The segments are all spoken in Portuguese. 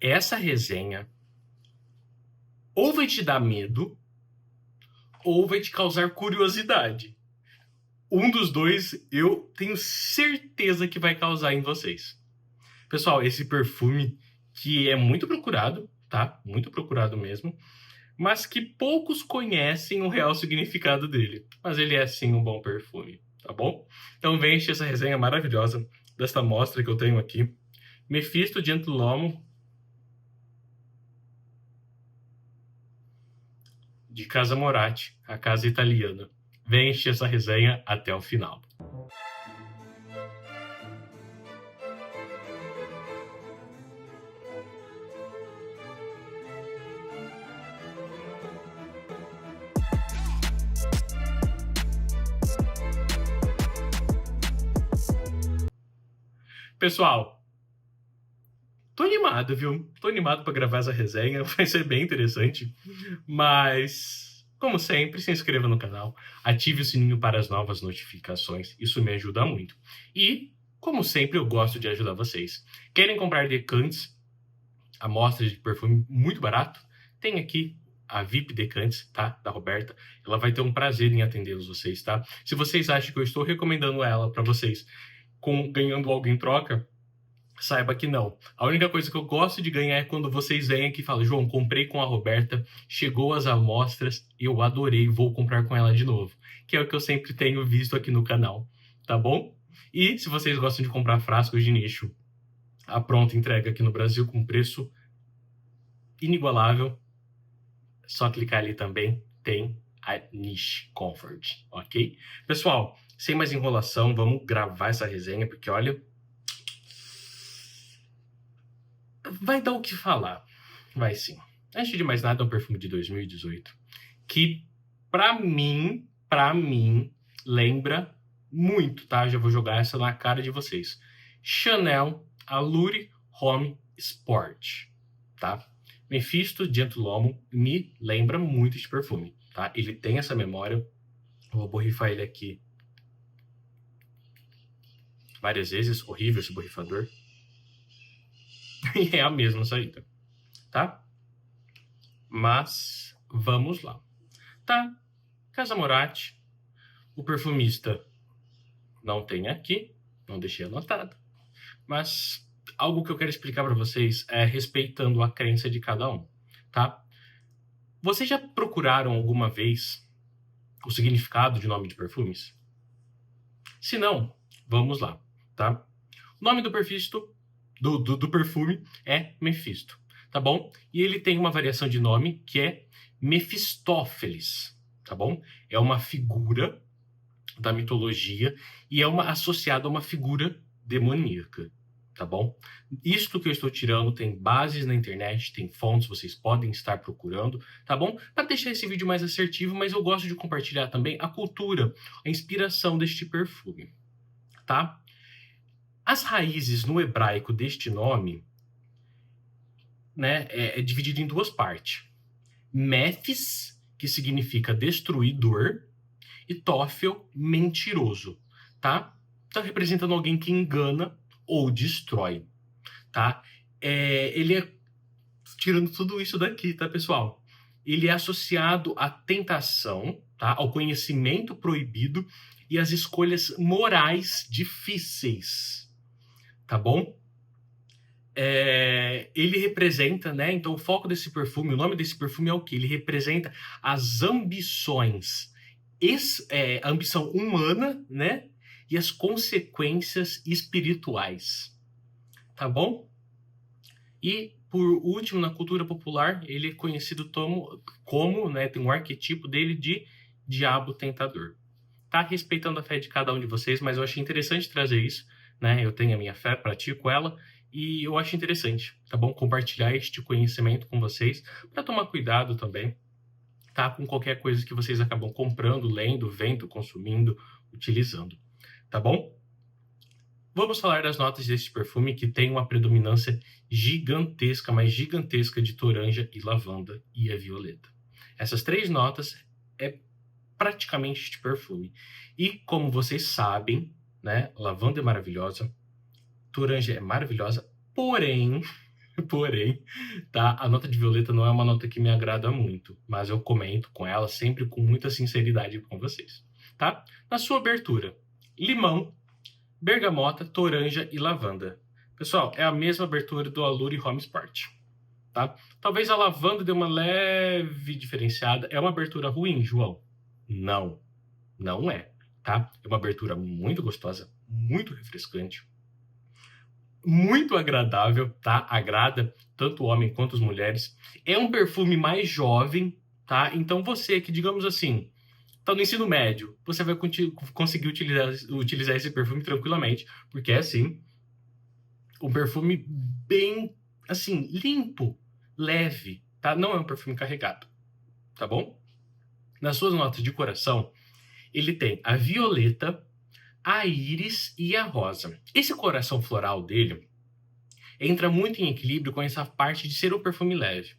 essa resenha ou vai te dar medo ou vai te causar curiosidade. Um dos dois eu tenho certeza que vai causar em vocês. Pessoal, esse perfume que é muito procurado, tá? Muito procurado mesmo, mas que poucos conhecem o real significado dele. Mas ele é sim um bom perfume, tá bom? Então vem essa resenha maravilhosa desta amostra que eu tenho aqui. Mephisto Gentiluomo de Casa Moratti, a casa italiana. Vem essa resenha até o final. Pessoal, tô animado, viu? Tô animado para gravar essa resenha, vai ser bem interessante. Mas, como sempre, se inscreva no canal, ative o sininho para as novas notificações, isso me ajuda muito. E, como sempre, eu gosto de ajudar vocês. Querem comprar decantes, amostras de perfume muito barato? Tem aqui a VIP Decantes, tá? Da Roberta. Ela vai ter um prazer em atendê-los vocês, tá? Se vocês acham que eu estou recomendando ela para vocês ganhando algo em troca, saiba que não. A única coisa que eu gosto de ganhar é quando vocês vêm aqui e falam: João, comprei com a Roberta, chegou as amostras, eu adorei, vou comprar com ela de novo. Que é o que eu sempre tenho visto aqui no canal, tá bom? E se vocês gostam de comprar frascos de nicho, a pronta entrega aqui no Brasil com preço inigualável, só clicar ali também, tem a Niche Comfort, ok? Pessoal, sem mais enrolação, vamos gravar essa resenha, porque olha, vai dar o que falar. Vai sim. Antes de mais nada, é um perfume de 2018 que, pra mim, lembra muito, tá? Já vou jogar essa na cara de vocês. Chanel Allure Homme Sport, tá? Mephisto Gentiluomo me lembra muito esse perfume, tá? Ele tem essa memória. Eu vou borrifar ele aqui várias vezes. Horrível esse borrifador. E é a mesma saída, tá? Mas vamos lá. Tá, Casa Moratti, o perfumista não tem aqui, não deixei anotado, mas algo que eu quero explicar para vocês é respeitando a crença de cada um, tá? Vocês já procuraram alguma vez o significado de nome de perfumes? Se não, vamos lá, tá? O nome do do perfume é Mephisto, tá bom? E ele tem uma variação de nome que é Mefistófeles, tá bom? É uma figura da mitologia e é associada a uma figura demoníaca, tá bom? Isto que eu estou tirando tem bases na internet, tem fontes, vocês podem estar procurando, tá bom? Para deixar esse vídeo mais assertivo, mas eu gosto de compartilhar também a cultura, a inspiração deste perfume, tá? As raízes no hebraico deste nome, né, é dividido em duas partes. Mephis, que significa destruidor, e Tófel, mentiroso, tá? Tá representando alguém que engana ou destrói, tá? Ele é, tirando tudo isso daqui, tá, pessoal? Ele é associado à tentação, tá? Ao conhecimento proibido e às escolhas morais difíceis, tá bom? Ele representa, né? Então, o foco desse perfume, o nome desse perfume é o quê? Ele representa as ambições, a ambição humana, né? E as consequências espirituais, tá bom? E, por último, na cultura popular, ele é conhecido como, né? Tem um arquetipo dele de diabo tentador. Tá respeitando a fé de cada um de vocês, mas eu achei interessante trazer isso, né? Eu tenho a minha fé, pratico ela, e eu acho interessante, tá bom? Compartilhar este conhecimento com vocês, para tomar cuidado também, tá? Com qualquer coisa que vocês acabam comprando, lendo, vendo, consumindo, utilizando, tá bom? Vamos falar das notas deste perfume, que tem uma predominância gigantesca, mas gigantesca, de toranja e lavanda e a violeta. Essas três notas é praticamente este perfume. E como vocês sabem, né, lavanda é maravilhosa, toranja é maravilhosa, porém, Porém, tá? A nota de violeta não é uma nota que me agrada muito, mas eu comento com ela sempre com muita sinceridade com vocês, tá? Na sua abertura, limão, bergamota, toranja e lavanda. Pessoal, é a mesma abertura do Allure Home Sport, tá? Talvez a lavanda dê uma leve diferenciada. É uma abertura ruim, João? Não, não é, tá? É uma abertura muito gostosa, muito refrescante, muito agradável, tá? Agrada tanto o homem quanto as mulheres. É um perfume mais jovem, tá? Então você que, digamos assim, tá no ensino médio, você vai conseguir utilizar esse perfume tranquilamente, porque é assim, um perfume bem, assim, limpo, leve, tá? Não é um perfume carregado, tá bom? Nas suas notas de coração, ele tem a violeta, a íris e a rosa. Esse coração floral dele entra muito em equilíbrio com essa parte de ser um perfume leve.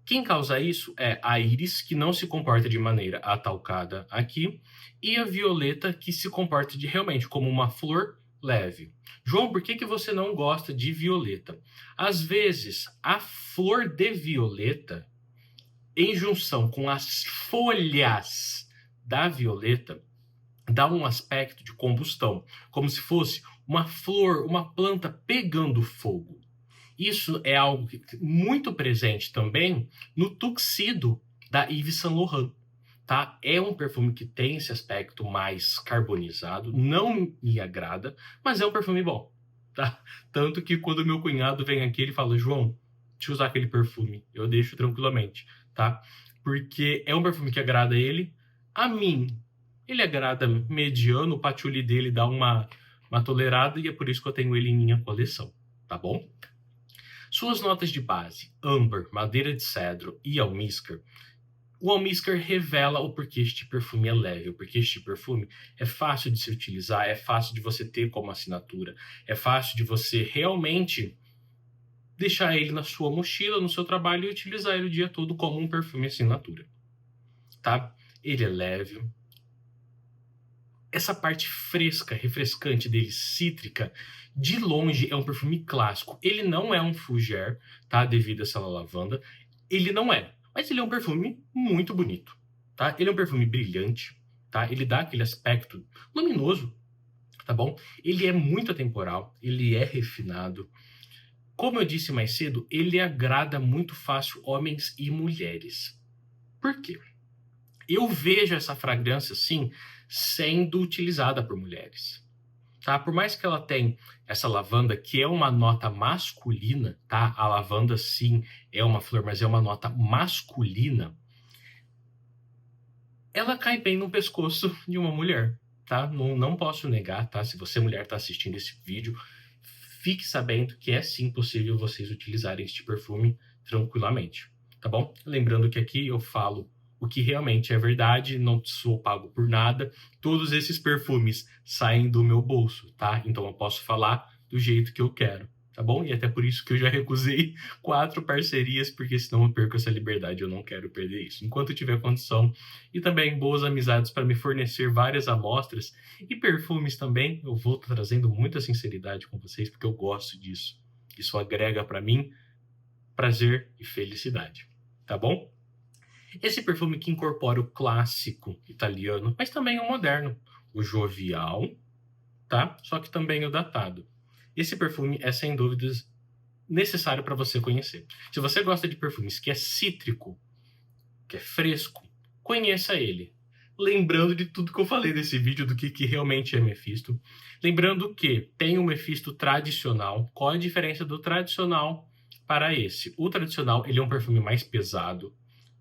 Quem causa isso é a íris, que não se comporta de maneira atalcada aqui, e a violeta, que se comporta realmente como uma flor leve. João, por que você não gosta de violeta? Às vezes, a flor de violeta, em junção com as folhas da violeta, dá um aspecto de combustão, como se fosse uma flor, uma planta pegando fogo. Isso é algo muito presente também no Tuxedo da Yves Saint Laurent, tá? É um perfume que tem esse aspecto mais carbonizado, não me agrada, mas é um perfume bom, tá? Tanto que quando meu cunhado vem aqui, ele fala, João, deixa eu usar aquele perfume. Eu deixo tranquilamente, tá? Porque é um perfume que agrada ele. A mim, ele agrada mediano, o patchouli dele dá uma tolerada e é por isso que eu tenho ele em minha coleção, tá bom? Suas notas de base, âmbar, madeira de cedro e almíscar. O almíscar revela o porquê este perfume é leve, o porquê este perfume é fácil de se utilizar, é fácil de você ter como assinatura, é fácil de você realmente deixar ele na sua mochila, no seu trabalho e utilizar ele o dia todo como um perfume assinatura, tá? Ele é leve. Essa parte fresca, refrescante dele, cítrica, de longe é um perfume clássico. Ele não é um fougère, tá? Devido a essa lavanda. Ele não é. Mas ele é um perfume muito bonito, tá? Ele é um perfume brilhante, tá? Ele dá aquele aspecto luminoso, tá bom? Ele é muito atemporal, ele é refinado. Como eu disse mais cedo, ele agrada muito fácil homens e mulheres. Por quê? Eu vejo essa fragrância, sim, sendo utilizada por mulheres, tá? Por mais que ela tenha essa lavanda, que é uma nota masculina, tá? A lavanda, sim, é uma flor, mas é uma nota masculina. Ela cai bem no pescoço de uma mulher, tá? Não posso negar, tá? Se você, mulher, está assistindo esse vídeo, fique sabendo que é, sim, possível vocês utilizarem este perfume tranquilamente, tá bom? Lembrando que aqui eu falo o que realmente é verdade, não sou pago por nada. Todos esses perfumes saem do meu bolso, tá? Então eu posso falar do jeito que eu quero, tá bom? E até por isso que eu já recusei 4 parcerias, porque senão eu perco essa liberdade, eu não quero perder isso. Enquanto eu tiver condição e também boas amizades para me fornecer várias amostras e perfumes também, eu vou trazendo muita sinceridade com vocês, porque eu gosto disso. Isso agrega para mim prazer e felicidade, tá bom? Esse perfume que incorpora o clássico italiano, mas também o moderno, o jovial, tá? Só que também o datado. Esse perfume é, sem dúvidas, necessário para você conhecer. Se você gosta de perfumes que é cítrico, que é fresco, conheça ele. Lembrando de tudo que eu falei desse vídeo, do que realmente é Mephisto. Lembrando que tem o Mephisto tradicional. Qual a diferença do tradicional para esse? O tradicional, ele é um perfume mais pesado,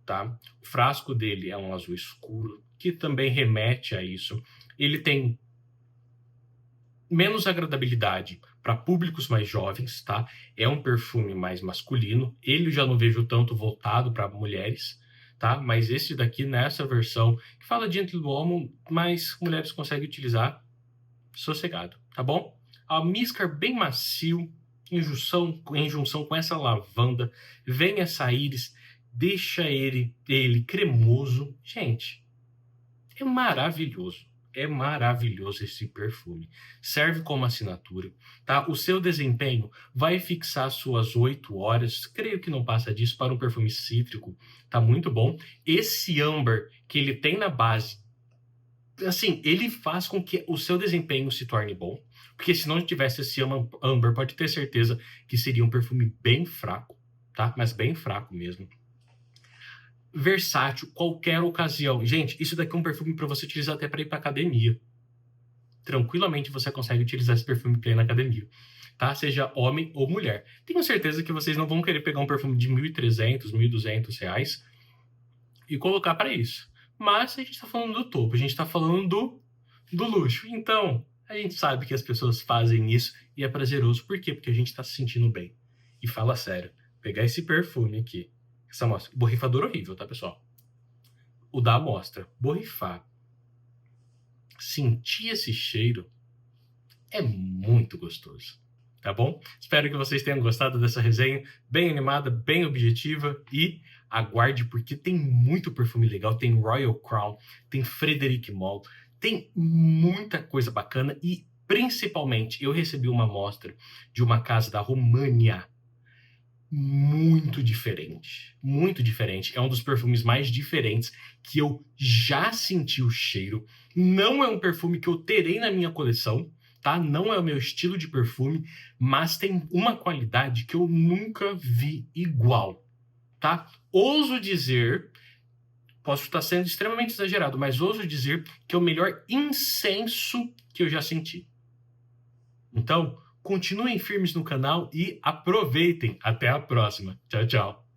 tá? O frasco dele é um azul escuro, que também remete a isso. Ele tem menos agradabilidade para públicos mais jovens, tá? É um perfume mais masculino. Ele eu já não vejo tanto voltado para mulheres, tá? Mas esse daqui, nessa versão, que fala de Homo, mas mulheres conseguem utilizar sossegado, tá bom? Almíscar bem macio, em junção com essa lavanda, vem essa íris, deixa ele cremoso. Gente, é maravilhoso. é maravilhoso esse perfume. Serve como assinatura, tá? O seu desempenho vai fixar suas 8 horas, creio que não passa disso, para um perfume cítrico, tá muito bom. Esse âmbar que ele tem na base, assim, ele faz com que o seu desempenho se torne bom, porque se não tivesse esse âmbar, pode ter certeza que seria um perfume bem fraco, tá? Mas bem fraco mesmo. Versátil, qualquer ocasião. Gente, isso daqui é um perfume para você utilizar até para ir para academia. Tranquilamente você consegue utilizar esse perfume para ir na academia, tá? Seja homem ou mulher. Tenho certeza que vocês não vão querer pegar um perfume de 1.300, 1.200 reais e colocar para isso. Mas a gente está falando do topo, a gente está falando do luxo. Então, a gente sabe que as pessoas fazem isso e é prazeroso. Por quê? Porque a gente está se sentindo bem. E fala sério, pegar esse perfume aqui, essa amostra, borrifador horrível, tá, pessoal? O da amostra, borrifar, sentir esse cheiro é muito gostoso, tá bom? Espero que vocês tenham gostado dessa resenha, bem animada, bem objetiva, e aguarde porque tem muito perfume legal, tem Royal Crown, tem Frederic Malle, tem muita coisa bacana e principalmente eu recebi uma amostra de uma casa da România muito diferente, muito diferente. É um dos perfumes mais diferentes que eu já senti o cheiro. Não é um perfume que eu terei na minha coleção, tá? Não é o meu estilo de perfume, mas tem uma qualidade que eu nunca vi igual, tá? Ouso dizer, posso estar sendo extremamente exagerado, mas ouso dizer que é o melhor incenso que eu já senti. Então, continuem firmes no canal e aproveitem. Até a próxima. Tchau, tchau.